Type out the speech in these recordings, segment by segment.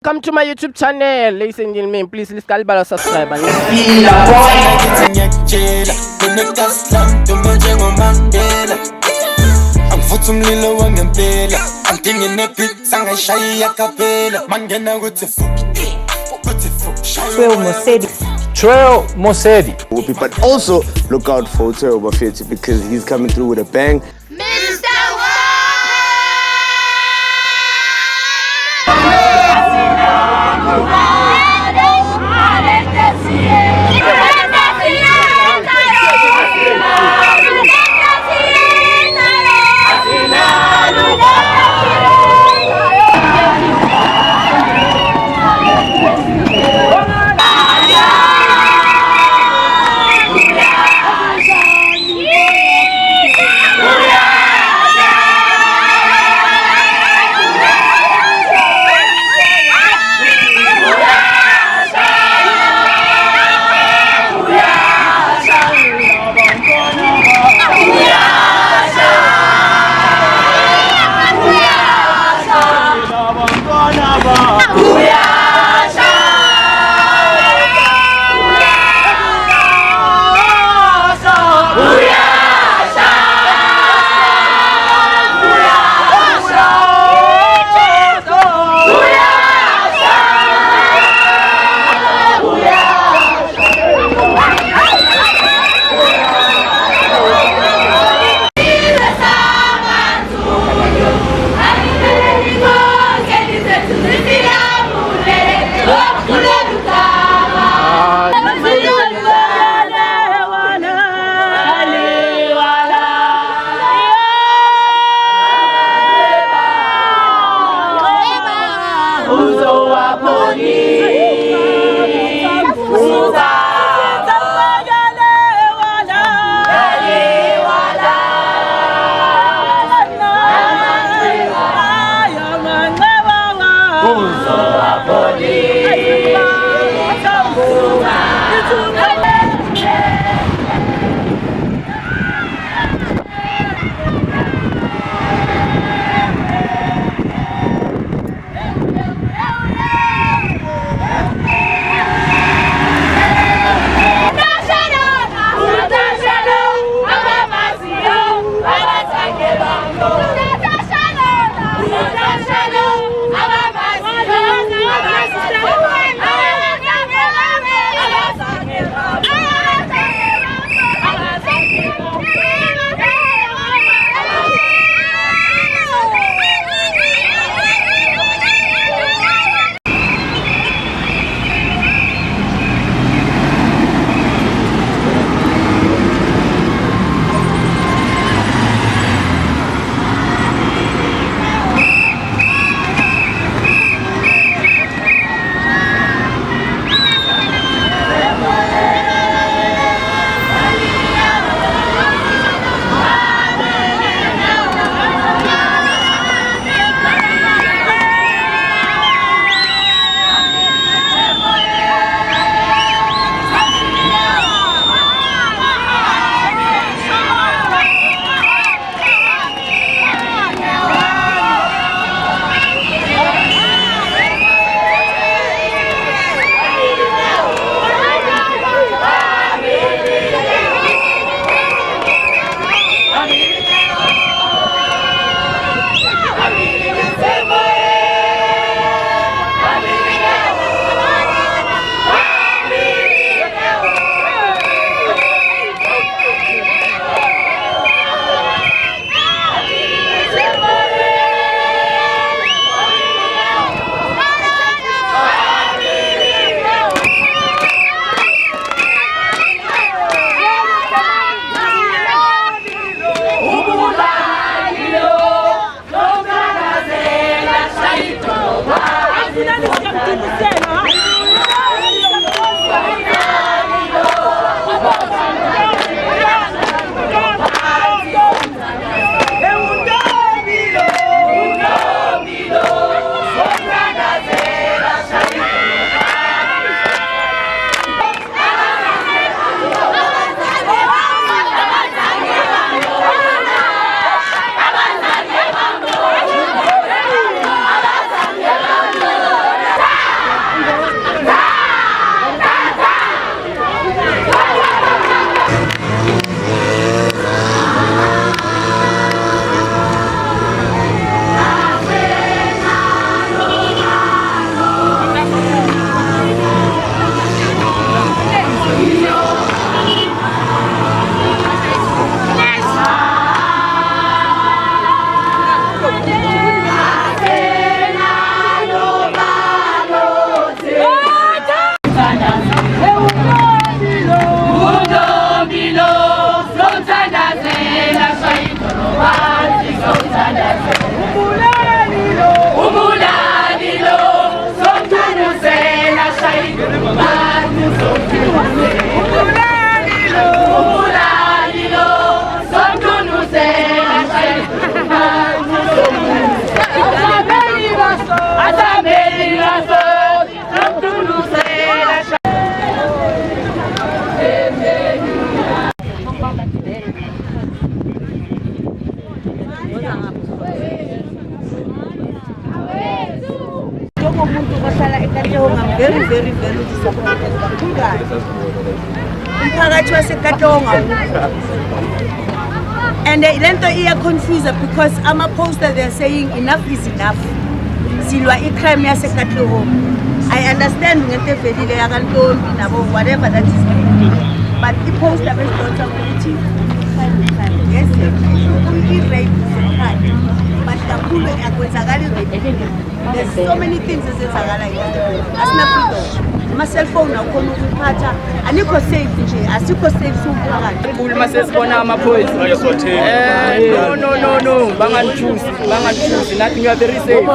Come to my YouTube channel, ladies and gentlemen. Please subscribe and Trail Mosedi. But also look out for Trail Mosedi because he's coming through with a bang. njengomuntu ohlala eKatlehong I'm very very very disappointed kakhulu. Umphakathi waseKatlehong and lento iya confuse because ama poster they're saying enough is enough. Silwa icrime yaseKatlehong. I understand ngento evelile yakantombi nabo whatever that is. But the poster besonto ukuthi yes, i-rape is but kakhulu akwenzakali rape. There's so many things ezenzakala asina freedom. Ama-cell phone akhona ukuphatha anikho safe nje asikho safe somphakathi. Kakhulu masesibona amaphoyisa. No banganichusi nothing, you are very safe.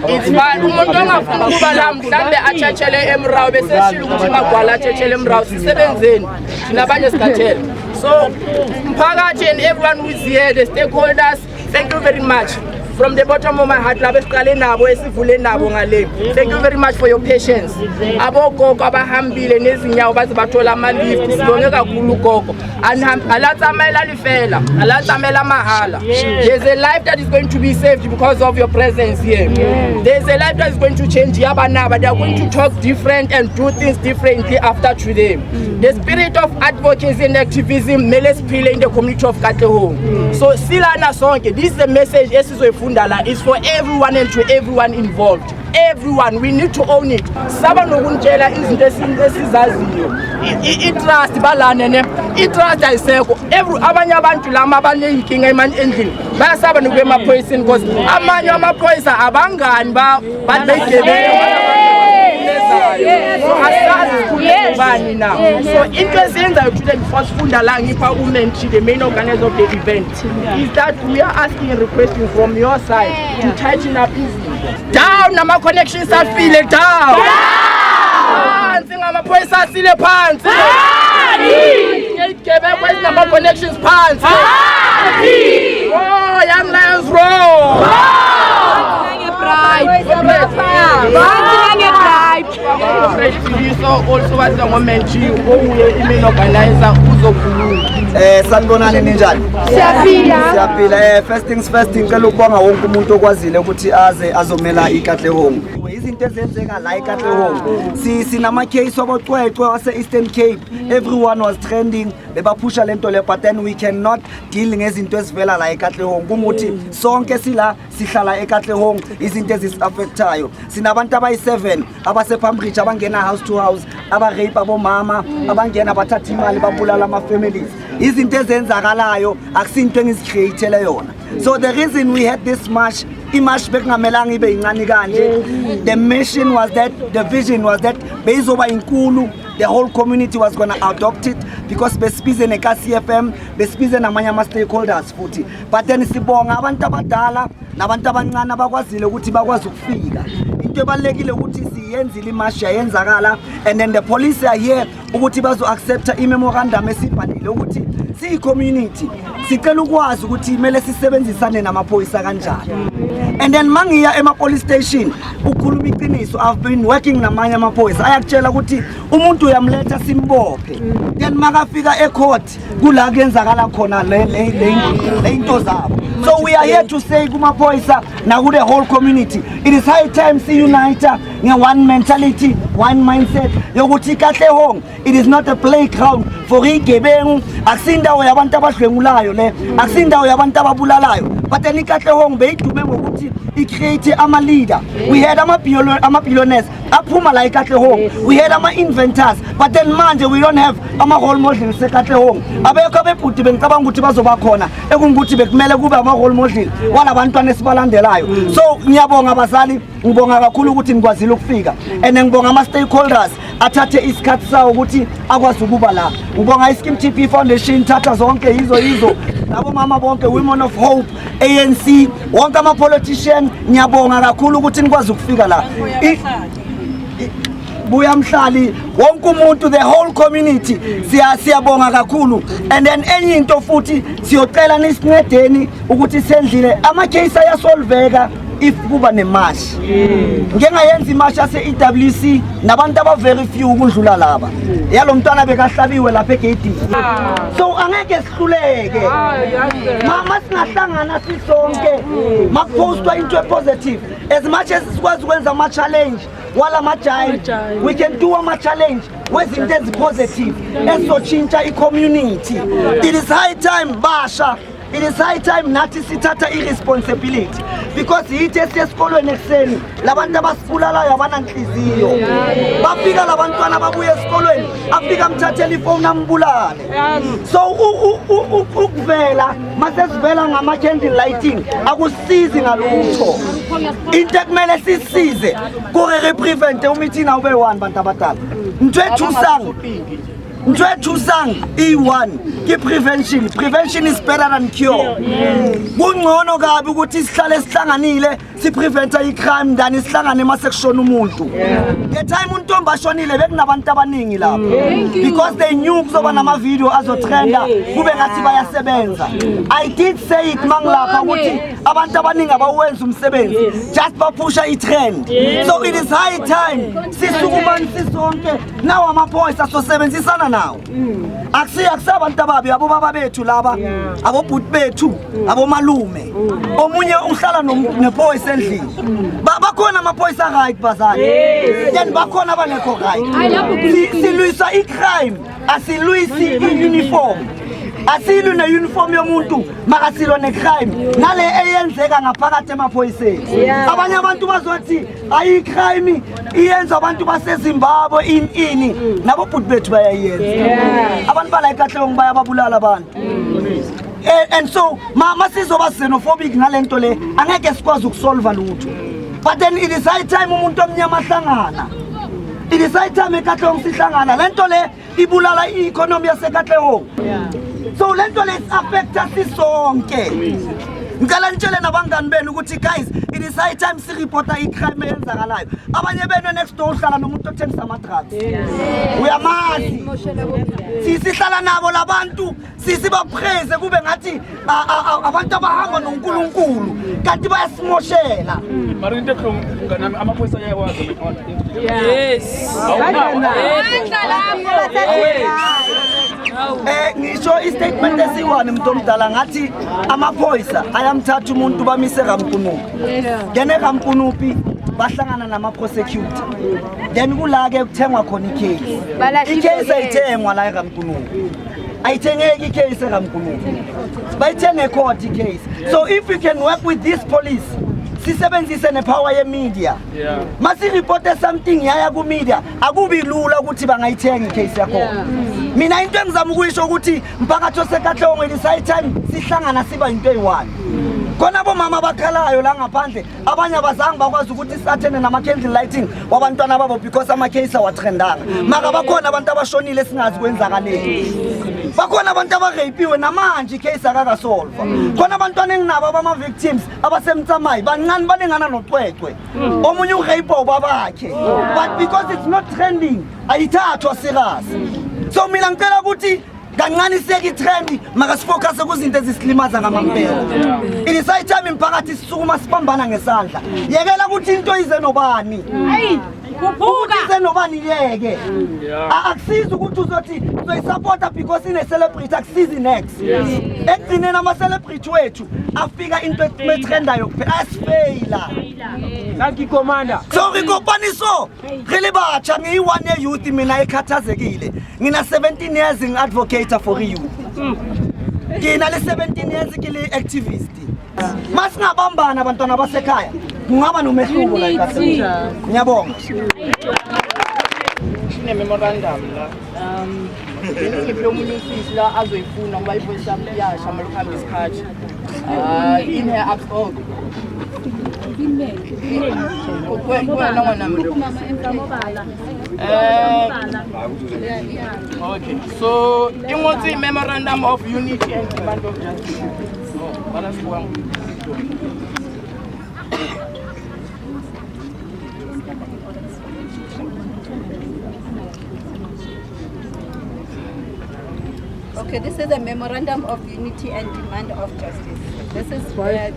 It's fine. Umuntu ongafuna ukuba la mhlambe atshethele emrawo bese shilo ukuthi magwala atshethele emrawo sisebenzeni sinabanye sikhathele. So mphakathi and everyone who is here, the stakeholders, thank you very much. From the bottom of my heart, thank you very much for your patience. Abogogo abahambile nezinyawo baze bathola amalift sibonge kakhulu gogo. Alatsamela lifela, alatsamela mahala. There's a life that is going to be saved because of your presence here. There's a life that is going to change Yabana, but they are going to talk different and do things differently after today. The spirit of advocacy and activism mele siphile in the community of Katlehong. So silana sonke, this is the message is for everyone and to everyone involved. Everyone, we need to own it. Saba nokuntshela izinto esizaziyo. I-trust balane i-trust ayisekho. Abanye abantu lama abanenkinga endlini bayasaba nokuya emaphoyiseni because amanye amaphoyisa abangani babegebele. Now. So interesting that today first funda la ngipha uMenchi, the main organizer of the event, is that we are asking and requesting from your side to tighten up easy. Down, nama connections are feeling down. Pants, nama boys are still pants. Nama connections pants. Oh, Young Lions roll. Also as the Menchi, main organizer sanibonani ninjani? Siyaphila. First things first, ngicela ukubonga wonke umuntu okwazile ukuthi aze azomela iKatlehong. Izinto ezenzeka la eKatlehong. Sinama case wabocwecwe wase Eastern Cape. Everyone was trending. Bebaphusha lento le, but then we cannot deal ngezinto ezivela la eKatlehong. Kunguthi sonke sila sihlala eKatlehong, izinto ezisiaffectayo. Sinabantu abayi7 abasePambridge abangena house to house, abarape abomama, abangena bathatha imali babulala ama families. Izinto ezenzakalayo akusinto engizicreatele yona. So the reason we had this march, imarch bekungamelanga ibe incane kanje. The mission was that, the vision was that beyizoba inkulu, the whole community was going to adopt it because besibize neKCFM, besibize namanye ama stakeholders futhi. But then sibonga abantu abadala nabantu abancane abakwazile ukuthi bakwazi ukufika. Into ebalekile ukuthi siyenzile imarch yenzakala, and then the police are here ukuthi bazo accept imemorandum esibhalile ukuthi si community sicela ukwazi ukuthi imele sisebenzisane namaphoyisa kanjani. And then mangiya police station ukhuluma iqiniso, I've been working namanye amaphoyisa ayakutshela ukuthi umuntu uyamletha simbophe, then makafika ecourt kula kuyenzakala khona le into zabo. So we are here to say kumaphoyisa na ku the whole community, it is high time si unite one mentality, one mindset yokuthi iKatlehong it is not a playground for igebengu, akusindawo yabantu abadlwengulayo le, akusindawo yabantu ababulalayo. But then iKatlehong beyidume ngokuthi i-create ama leader. We had ama billionaires aphuma la eKatlehong, we had ama inventors, but then manje we don't have ama role models eKatlehong. Abekho bebhuti bengicabanga ukuthi bazoba khona ekungukuthi bekumele kube ama role model walabantwana esibalandelayo. So ngiyabonga abazali, ngibonga kakhulu ukuthi nikwazile ukufika, and ngibonga ama stakeholders athathe isikhathi sawo ukuthi akwazi ukuba la. Ngibonga iSkim TP Foundation, thatha zonke yizo labo mama bonke, Women of Hope, ANC, wonke ama politician, ngiyabonga kakhulu ukuthi nikwazi ukufika la. Buya Mhlali, wonke umuntu, the whole community siyabonga kakhulu. And then enye into futhi siyocela nisincedeni ukuthi sendlile ama case ayasolveka if kuba nemashi ngeke ngayenza imashi yase EWC nabantu aba very few ukudlula laba yalo mntwana bekahlabiwe lapha egate so angeke sihluleke mama singahlangana sisonke makupostwa into positive as much as sikwazi ukwenza ama challenge wala ma giant we can do ama challenge wezinto ezipositive ezizochinja i-community. It is high time basha, it is high time nathi sithatha irresponsibility because yithi esesikolweni ekseni labantu abasibulalayo abananhliziyo bafika labantwana babuye esikolweni afika mthathela ifoni ambulale so ukuvela masesivela ngama candle lighting akusizi ngalutho into ekumele sisize kore prevent umithina ube one bantu abadala Ntwethusang E1 ki prevention is better than cure. Kungcono kabi ukuthi sihlale sihlanganile sipreventa icrime ndani sihlangane masection umuntu. The time untombi ashonile bekunabantu abaningi lapho because they knew kuzoba nama video azotrenda kube ngathi bayasebenza. I did say it mangilapha ukuthi abantu abaningi abawenza umsebenzi just bapusha itrend. So it is high time sisukumani sisonke nawo amaphoyisa asosebenzisana nawo. Akusabantu ababi abo baba bethu laba abo bhuti bethu abo malume omunye uhlala nephoyisa endlini bakhona amaphoyisa right bazali then bakhona abangekho right silwisa icrime asilwisi iuniform asilu ne-uniform yomuntu makasilo ne-crime nale eyenzeka ngaphakathi emaphoyiseni abanye abantu bazothi ayi-crime iyenza abantu baseZimbabwe ini nabo bhuti bethu bayayenza abantu bala eKatlehong bayababulala abantu and so masizoba xenophobic ngalento le angeke sikwazi ukusolva lutho but then it is high time umuntu omnyama ahlangana. It is high time eKatlehong sihlangana lento le ibulala i-economy yaseKatlehong. So lento le affecta sisonke. Ngicela nitshele nabangani benu ukuthi guys it is high time si reporta icrime eyenzakalayo. Abanye benu next door uhlala nomuntu othengisa ama drugs. Uyamazi. Sihlala nabo labantu sisiba praise kube ngathi abantu abahamba noNkulunkulu kanti bayasimoshela. Mara into ngana amaphoyisa ayakwazi ngikona. Yes. Ngisho istatement esiwani umuntu omdala ngathi amaphoyisa ayamthatha umuntu bamise eRamkunupi. Ngene eRamkunupi bahlangana nama prosecutor. Then kulake kuthengwa khona icase. Icase ayithengwa la eRamkunupi. Ayithengeki icase eRamkunupi. Bayithenge court icase. So if you can work with this police sisebenzise nepower ye media. Masi report something yaya ku media akubi lula ukuthi bangayithenga icase yakho. Mina into engizama ukuyisho ukuthi mphakathi oseKatlehong it is high time sihlangana siba into eyi-one. Khona bomama bakhalayo la ngaphandle abanye abazange bakwazi ukuthi sathene nama candle lighting wabantwana babo because ama case awatrendanga. Maka bakhona abantu abashonile singazi kwenzakaleni. Bakhona abantu abarapiwe namanje icase akakasolva. Khona abantwana enginabo abama victims abasemtsamayi bancane balengana noCwecwe. Omunye urape ubabakhe. But because it's not trending ayithathwa serious. So mina ngicela ukuthi kancane siyeke itrend makasifocus kuzinto ezisilimaza ngamampela. It is high time imphakathi sisukuma sibambana ngesandla. Yekela ukuthi into ize nobani. Kubuka ize nobani yeke. Akusizi ukuthi uzothi uzoyisupporta because ine celebrity akusizi next. Ekugcineni ama celebrity wethu afika into etrendayo kuphela asifeyila. Thank you commander. So ngikopaniso really batsha ngiyi-one youth mina ekhathazekile. Ngina 17 years ngi-advocate for youth. Ngina le 17 years kili activist. Masingabambana abantwana basekhaya kungaba nomehluko la eKatlehong. Ngiyabonga. Sine memorandum la. Ngiphe umuntu usisi la azoyifuna ngoba ivoice yami iyasha malikhamba isikhathi. In her abscond. Okay, so in what's the memorandum of unity and demand of justice? Okay, this is a memorandum of unity and demand of justice. This is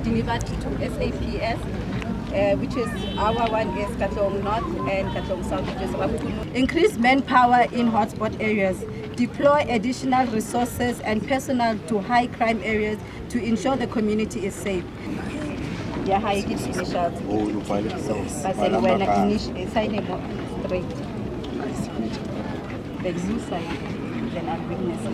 delivered to SAPS, which is our one is Katlong North and Katlong South, which is Rampunu. Increase manpower in hotspot areas. Deploy additional resources and personnel to high crime areas to ensure the community is safe. Yeah, high initial. So, but then when I sign a straight, the new side, then I'll witness it.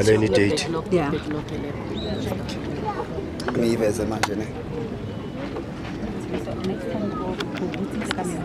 Any date? Yeah. Ngiyiveze manje ne. So next time go boutiques coming.